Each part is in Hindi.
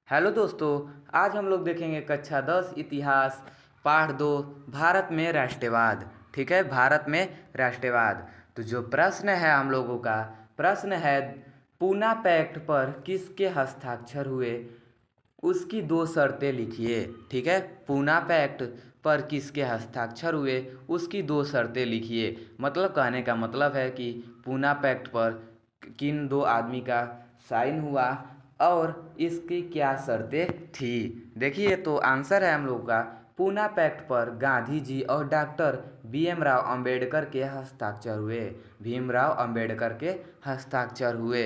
हेलो दोस्तों, आज हम लोग देखेंगे कक्षा 10 इतिहास पाठ 2 भारत में राष्ट्रवाद। ठीक है, भारत में राष्ट्रवाद। तो जो प्रश्न है हम लोगों का प्रश्न है, पूना पैक्ट पर किसके हस्ताक्षर हुए, उसकी दो शर्तें लिखिए। ठीक है, पूना पैक्ट पर किसके हस्ताक्षर हुए, उसकी दो शर्तें लिखिए। मतलब कहने का मतलब है कि पूना पैक्ट पर किन दो आदमी का साइन हुआ और इसकी क्या शर्तें थी। देखिए, तो आंसर है हम लोग का, पूना पैक्ट पर गांधी जी और डॉक्टर भीमराव अंबेडकर के हस्ताक्षर हुए। भीमराव अंबेडकर के हस्ताक्षर हुए।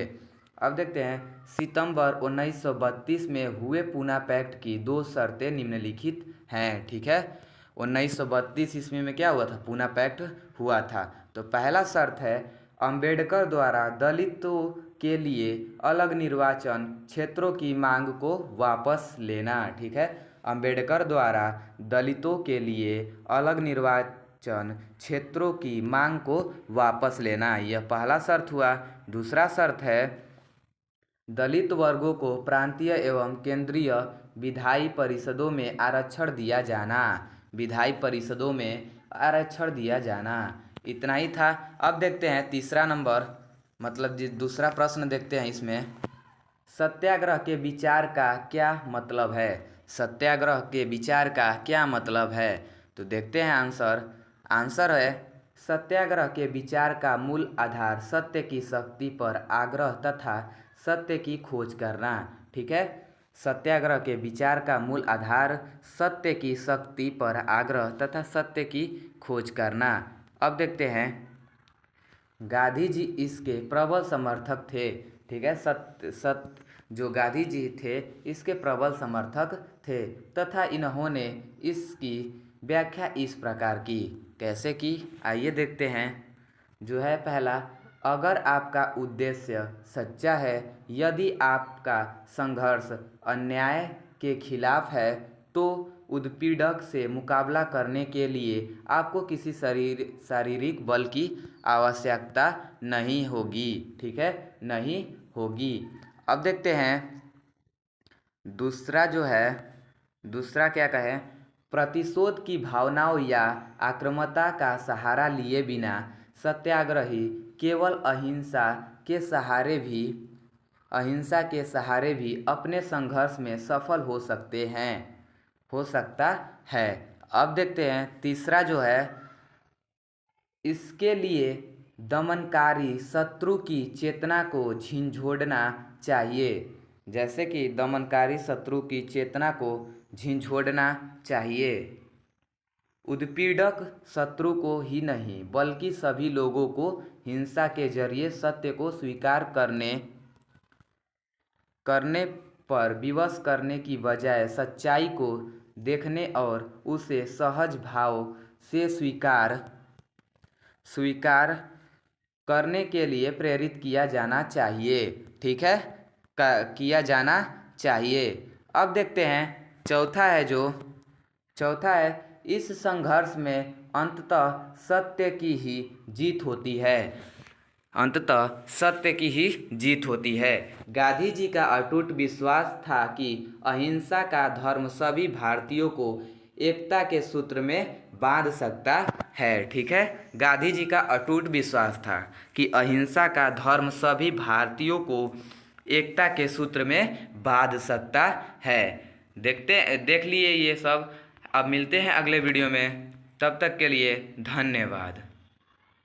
अब देखते हैं, सितंबर 1932 में हुए पूना पैक्ट की दो शर्तें निम्नलिखित हैं। ठीक है, 1932 ईस्वी में क्या हुआ था, पूना पैक्ट हुआ था। तो पहला शर्त है, अंबेडकर द्वारा दलितों के लिए अलग निर्वाचन क्षेत्रों की मांग को वापस लेना। ठीक है, अंबेडकर द्वारा दलितों के लिए अलग निर्वाचन क्षेत्रों की मांग को वापस लेना, यह पहला शर्त हुआ। दूसरा शर्त है, दलित वर्गों को प्रांतीय एवं केंद्रीय विधायी परिषदों में आरक्षण दिया जाना। विधायी परिषदों में आरक्षण दिया जाना। इतना ही था। अब देखते हैं तीसरा नंबर, मतलब दूसरा प्रश्न देखते हैं इसमें, सत्याग्रह के विचार का क्या मतलब है। सत्याग्रह के विचार का क्या मतलब है। तो देखते हैं आंसर है, सत्याग्रह के विचार का मूल आधार सत्य की शक्ति पर आग्रह तथा सत्य की खोज करना। ठीक है, सत्याग्रह के विचार का मूल आधार सत्य की शक्ति पर आग्रह तथा सत्य की खोज करना। अब देखते हैं, गांधी जी इसके प्रबल समर्थक थे। ठीक है, जो गांधी जी थे इसके प्रबल समर्थक थे तथा इन्होंने इसकी व्याख्या इस प्रकार की। कैसे की, आइए देखते हैं। जो है पहला, अगर आपका उद्देश्य सच्चा है, यदि आपका संघर्ष अन्याय के खिलाफ है, तो उत्पीड़क से मुकाबला करने के लिए आपको किसी शारीरिक बल की आवश्यकता नहीं होगी। ठीक है, नहीं होगी। अब देखते हैं दूसरा क्या कहे, प्रतिशोध की भावनाओं या आक्रामकता का सहारा लिए बिना सत्याग्रही केवल अहिंसा के सहारे भी अपने संघर्ष में सफल हो सकता है। अब देखते हैं तीसरा जो है, इसके लिए दमनकारी शत्रु की चेतना को झिंझोड़ना चाहिए। जैसे कि दमनकारी शत्रु की चेतना को झिंझोड़ना चाहिए। उत्पीड़क शत्रु को ही नहीं बल्कि सभी लोगों को हिंसा के जरिए सत्य को स्वीकार करने पर विवश करने की बजाय सच्चाई को देखने और उसे सहज भाव से स्वीकार करने के लिए प्रेरित किया जाना चाहिए। ठीक है, किया जाना चाहिए। अब देखते हैं चौथा है, इस संघर्ष में अंततः सत्य की ही जीत होती है। अंततः सत्य की ही जीत होती है। गांधी जी का अटूट विश्वास था कि अहिंसा का धर्म सभी भारतीयों को एकता के सूत्र में बांध सकता है। ठीक है, गांधी जी का अटूट विश्वास था कि अहिंसा का धर्म सभी भारतीयों को एकता के सूत्र में बांध सकता है। देख लिए ये सब। अब मिलते हैं अगले वीडियो में, तब तक के लिए धन्यवाद।